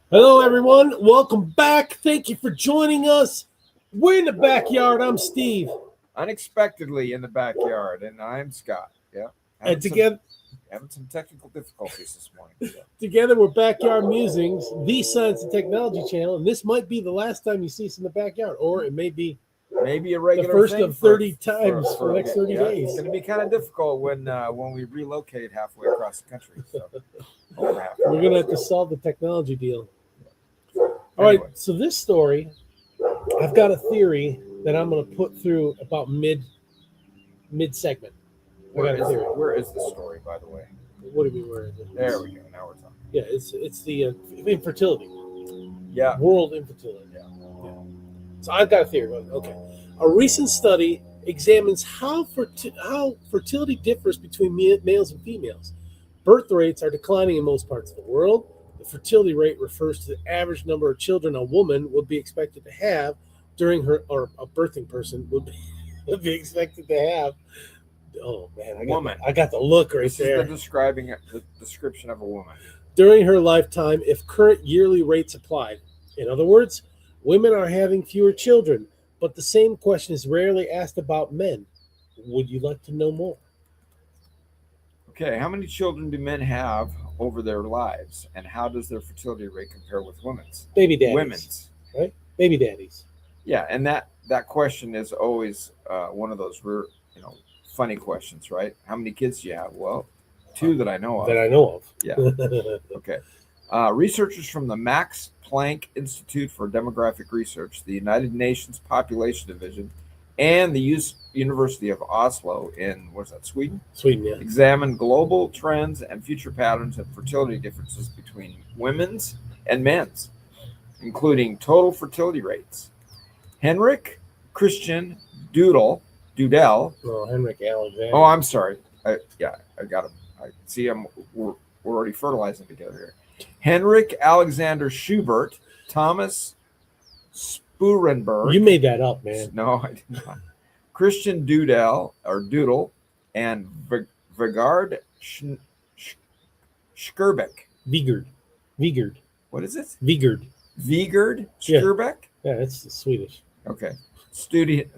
Hello, everyone. Welcome back. Thank you for joining us. We're in the backyard. I'm Steve. Unexpectedly in the backyard, and I'm Scott. Yeah, And having some together, having some technical difficulties this morning. So. together we're Backyard Musings, the Science and Technology channel. And this might be the last time you see us in the backyard, or it may be Maybe a the regular first thing of 30 times for the a next bit. 30 Yeah, days. it's going to be kind of difficult when we relocate halfway across the country. So over halfway. We're going to have to solve the technology deal. All right. Anyway. So this story, I've got a theory that I'm going to put through about mid segment. Where is the story, by the way? What do you mean, where is it? There we go. Now we're talking. Yeah, it's the infertility. Yeah. World infertility. Yeah. So I've got a theory. Okay. A recent study examines how fertility differs between males and females. Birth rates are declining in most parts of the world. The fertility rate refers to the average number of children a woman would be expected to have during her, or a birthing person would be expected to have. Oh man, I got the look right there. This is the description of a woman. During her lifetime, if current yearly rates applied. In other words, women are having fewer children, but the same question is rarely asked about men. Would you like to know more? Okay, how many children do men have over their lives, and how does their fertility rate compare with women's? Baby daddies. Women's. Right? Baby daddies. Yeah, and that question is always one of those funny questions, right? How many kids do you have? Well, 2 that I know of. Yeah. Okay. Researchers from the Max Planck Institute for Demographic Research, the United Nations Population Division, and the University of Oslo in, Sweden? Sweden, yeah. Examined global trends and future patterns of fertility differences between women's and men's, including total fertility rates. Henrik Christian Dudell. Oh, Henrik Alexander. Oh, I'm sorry. I got him. I see. We're already fertilizing together here. Henrik Alexander Schubert, Thomas Spurenberg. You made that up, man. No, I did not. Christian Dudell, and Vegard Skurbeck. Vigard. What is it? Vigard Skurbeck? Yeah, it's Swedish. Okay. Studied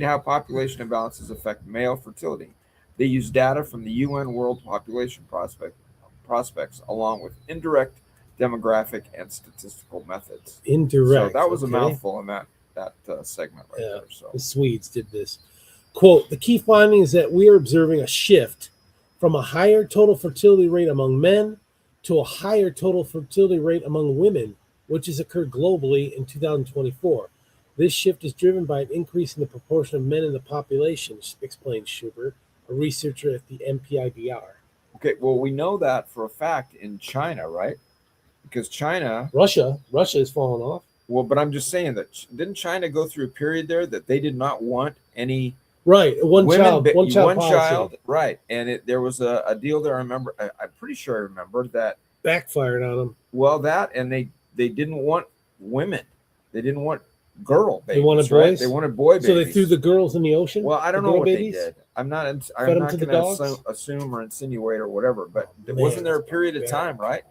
how population imbalances affect male fertility. They used data from the UN World Population Prospects along with indirect demographic and statistical methods. Indirect. So that was a mouthful in that segment right there. So the Swedes did this. Quote, the key finding is that we are observing a shift from a higher total fertility rate among men to a higher total fertility rate among women, which has occurred globally in 2024. This shift is driven by an increase in the proportion of men in the population, explained Schubert, a researcher at the MPIBR. Okay, well, we know that for a fact in China, right? Because Russia has fallen off. Well, but I'm just saying that didn't China go through a period there that they did not want any one child, right? And there was a deal there. I remember. I'm pretty sure I remember that backfired on them. Well, and they didn't want women. They didn't want girl babies. They wanted right? boys. They wanted boy babies. So they threw the girls in the ocean. Well, I don't know what they did. I'm not going to assume or insinuate or whatever. But wasn't there a period of time, right,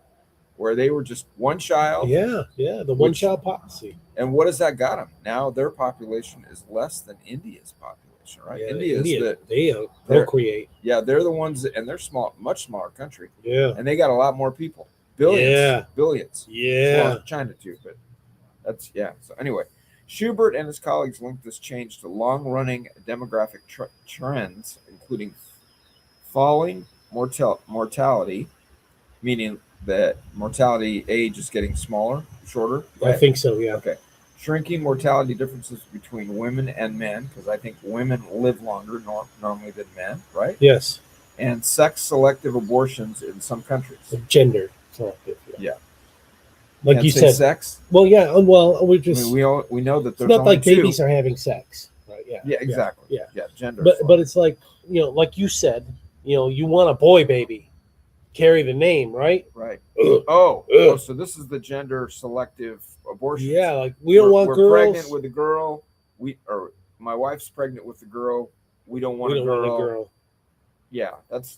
where they were just one child? Yeah, the one-child policy. And what has that got them? Now their population is less than India's population, right? Yeah, they procreate. Yeah, they're the ones, and they're small, much smaller country. Yeah, and they got a lot more people, billions. Yeah, well, China too, but that's So anyway, Schubert and his colleagues linked this change to long-running demographic trends, including falling mortality, meaning that mortality age is getting shorter. Right? I think so, yeah. Okay. Shrinking mortality differences between women and men, because I think women live longer normally than men, right? Yes. And sex-selective abortions in some countries. Gender selective. Yeah. Like you said, sex. Well, yeah. Well, we just we know that there's it's not like two. Babies are having sex, right? Yeah. Yeah, exactly. Yeah. Gender. But it's like like you said, you want a boy baby, carry the name, right? Right. Oh, so this is the gender selective abortion. Yeah, like we don't want girls. We're pregnant with a girl. My wife's pregnant with a girl. We don't want a girl. Want a girl. Yeah, that's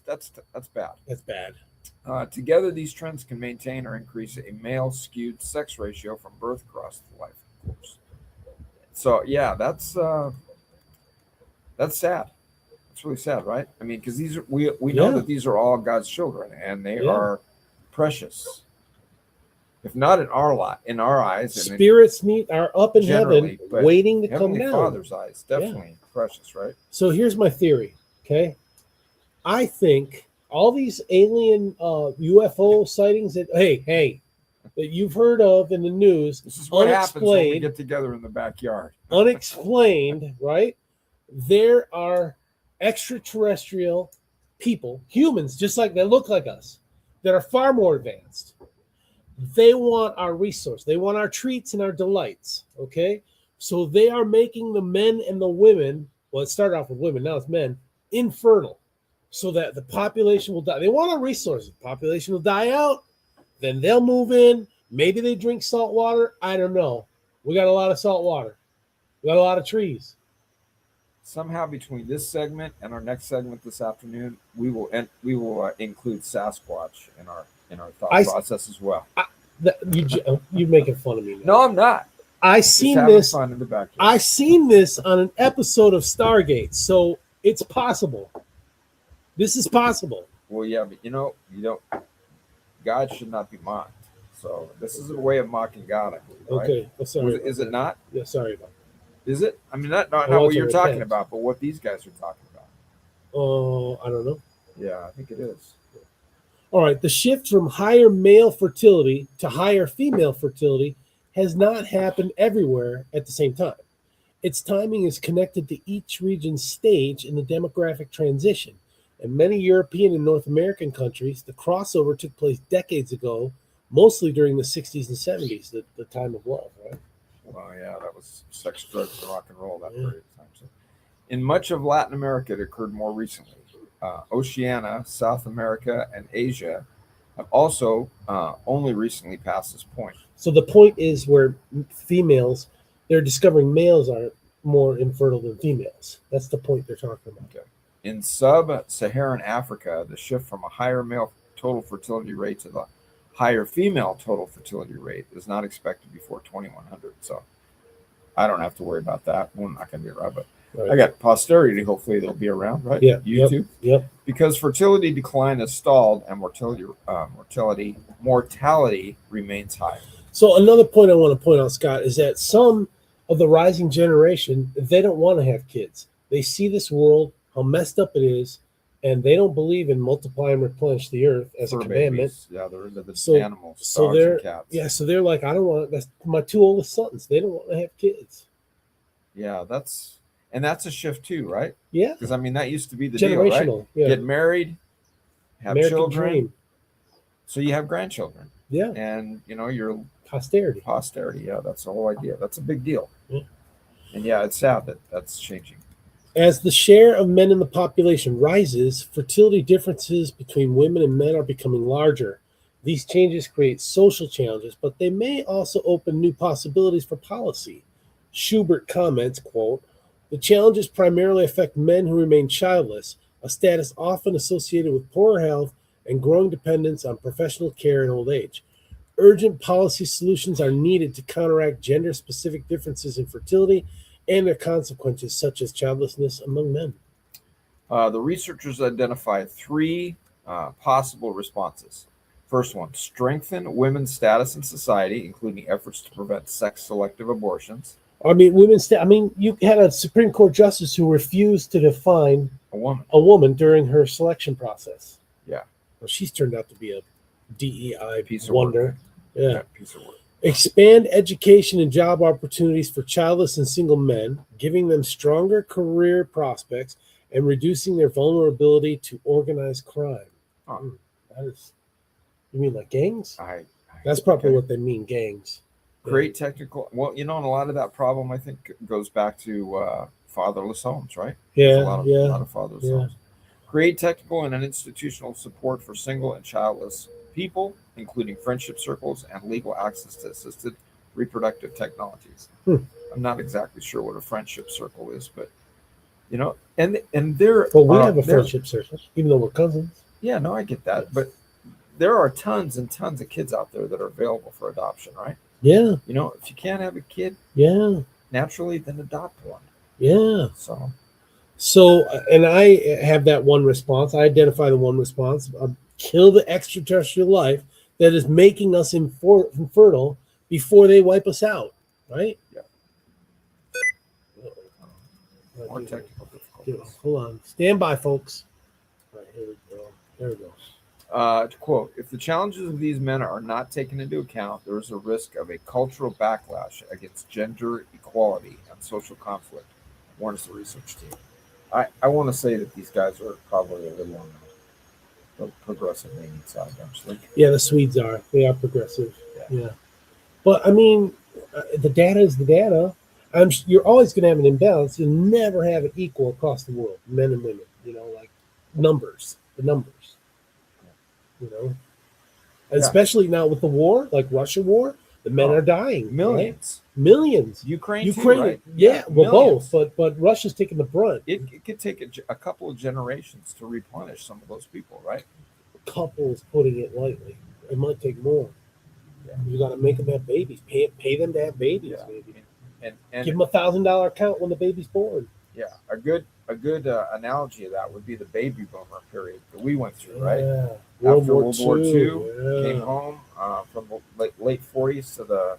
bad. That's bad. Together, these trends can maintain or increase a male-skewed sex ratio from birth across the life course. So yeah, that's sad. It's really sad, right? I mean, because these are, we know that these are all God's children, and they are precious. If not in our eyes, spirits are up in heaven, waiting to come down. Father's eyes, definitely precious, right? So here's my theory. Okay, I think all these alien UFO sightings that that you've heard of in the news, this is what happens when we get together in the backyard. Unexplained, right? There are extraterrestrial people, humans, just like they look like us, that are far more advanced. They want our resource. They want our treats and our delights. Okay, so they are making the men and the women. Well, it started off with women, now it's men, infertile, so that the population will die. They want our resources. The population will die out. Then they'll move in. Maybe they drink salt water. I don't know. We got a lot of salt water. We got a lot of trees. Somehow between this segment and our next segment this afternoon, we will include Sasquatch in our thought process as well. You're making fun of me now. No, I'm not. I seen this on an episode of Stargate, so it's possible. This is possible. Well, yeah, but you don't. God should not be mocked. So this is a way of mocking God, I believe. Right? Okay, well, sorry. Is it not? Yeah, sorry about that. Is it? I mean, not what you're talking about, but what these guys are talking about. Oh, I don't know. Yeah, I think it is. All right, the shift from higher male fertility to higher female fertility has not happened everywhere at the same time. Its timing is connected to each region's stage in the demographic transition. In many European and North American countries, the crossover took place decades ago, mostly during the 60s and 70s, the time of love, right? Well, yeah, that was sex, drugs, and rock and roll that period of time. So, in much of Latin America, it occurred more recently. Oceania, South America, and Asia have also only recently passed this point. So the point is where females, they're discovering males are more infertile than females. That's the point they're talking about. Okay. In sub-Saharan Africa, the shift from a higher male total fertility rate to the higher female total fertility rate is not expected before 2100. So I don't have to worry about that. We're not going to be around, but right. I got posterity. Hopefully they'll be around, right? Yeah. YouTube. Yep. Because fertility decline has stalled and mortality remains high. So another point I want to point out, Scott, is that some of the rising generation, they don't want to have kids. They see this world, how messed up it is, and they don't believe in multiply and replenish the earth as a commandment. Babies. Yeah, they're into the animals, dogs and cats. Yeah, so they're like, I don't want. That's my two oldest sons. They don't want to have kids. Yeah, that's a shift too, right? Yeah, because I mean that used to be the deal, right? Yeah. Get married, have American children, dream. So you have grandchildren. Yeah, and your posterity. Yeah, that's the whole idea. That's a big deal. Yeah. And yeah, it's sad that that's changing. As the share of men in the population rises, fertility differences between women and men are becoming larger. These changes create social challenges, but they may also open new possibilities for policy. Schubert comments, quote, "The challenges primarily affect men who remain childless, a status often associated with poor health and growing dependence on professional care in old age. Urgent policy solutions are needed to counteract gender-specific differences in fertility and their consequences, such as childlessness among men." The researchers identified three possible responses. First one, strengthen women's status in society, including efforts to prevent sex-selective abortions. I mean, you had a Supreme Court justice who refused to define a woman during her selection process. Yeah. Well, she's turned out to be a DEI piece wonder. Of work. Yeah, piece of work. Expand education and job opportunities for childless and single men, giving them stronger career prospects and reducing their vulnerability to organized crime. That is, you mean like gangs? That's probably what they mean, gangs. Create technical. Well, and a lot of that problem I think goes back to fatherless homes, right? Yeah, a lot of fatherless homes. Create technical and institutional support for single and childless people, including friendship circles and legal access to assisted reproductive technologies. I'm not exactly sure what a friendship circle is, but and there. Well, we have a friendship circle, even though we're cousins. Yeah, no, I get that, but there are tons and tons of kids out there that are available for adoption, right? Yeah. You know, if you can't have a kid, yeah, naturally, then adopt one. yeah. So, And I have that one response. I identify the one response: kill the extraterrestrial life that is making us infertile before they wipe us out. Right? Yeah. More technical difficulties. Hold on. Stand by, folks. All right, here we go. There we go. To quote, if the challenges of these men are not taken into account, there is a risk of a cultural backlash against gender equality and social conflict, warns the research team. I want to say that these guys are probably a little on the progressive leaning side, actually. Yeah, the Swedes are. They are progressive. Yeah. Yeah. But, I mean, the data is the data. You're always going to have an imbalance. You'll never have it equal across the world, men and women, like numbers, the numbers. Especially now with the war, like Russia war, the men are dying. Millions. Right? Millions. Ukraine too, right? Yeah, well, millions. both. But Russia's taking the brunt. It could take a couple of generations to replenish some of those people, right? Couples, putting it lightly. It might take more. Yeah. You got to make them have babies. Pay them to have babies. Yeah. Maybe. And give them $1,000 account when the baby's born. Yeah, a good analogy of that would be the baby boomer period that we went through, right? Yeah. After World War II, came home from the late 40s to the,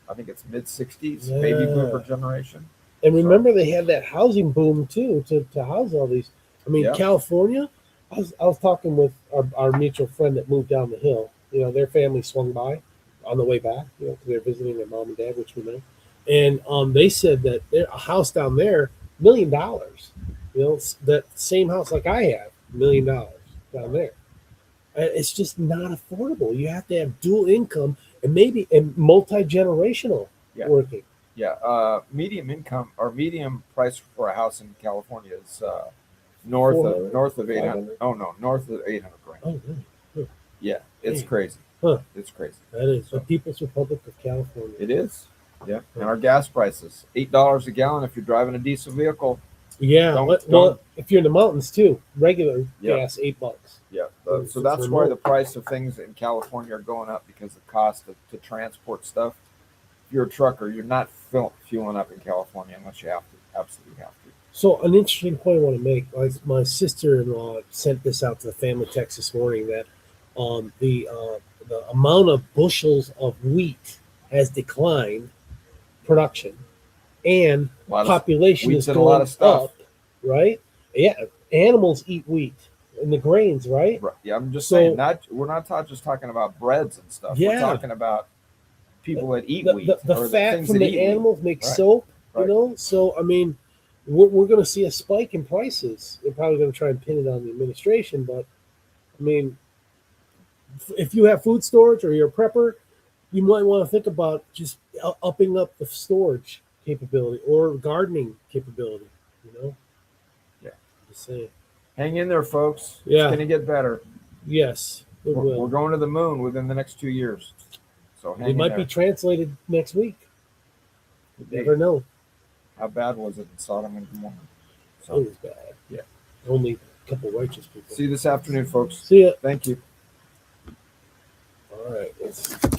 I think it's mid 60s, baby boomer generation. And remember, they had that housing boom too to house all these. I mean, California. I was talking with our mutual friend that moved down the hill. Their family swung by on the way back. Because they're visiting their mom and dad, which we know. And they said that a house down there, $1 million. That same house like I have, $1 million down there. It's just not affordable. You have to have dual income and multi-generational working. Yeah, medium income or medium price for a house in California is north of 800. Oh no, north of 800 grand. Oh, really? Yeah, it's crazy. Huh. It's crazy. That is the People's Republic of California. It is. Yeah, and our gas prices $8 a gallon if you're driving a diesel vehicle. Yeah, well, if you're in the mountains too, regular gas $8. Yeah, so that's why the price of things in California are going up, because the cost to transport stuff. If you're a trucker, you're not fueling up in California unless you have to, absolutely have to. So an interesting point I want to make. My sister-in-law sent this out to the family text this morning that the amount of bushels of wheat has declined, production, and population is going up, right? Yeah, animals eat wheat and the grains, right? Yeah, I'm just saying, we're not just talking about breads and stuff. Yeah. We're talking about people that eat wheat. The fat from the animals makes soap, So, I mean, we're going to see a spike in prices. They're probably going to try and pin it on the administration, but, I mean, if you have food storage or you're a prepper, you might want to think about just upping up the storage capability or gardening capability, Yeah. Just saying. Hang in there, folks. Yeah. It's going to get better. Yes, it will. We're going to the moon within the next 2 years. So hang in there. It might be translated next week. You never know. How bad was it in Sodom and Gomorrah? So, it was bad. Yeah. Only a couple righteous people. See you this afternoon, folks. See ya. Thank you. All right.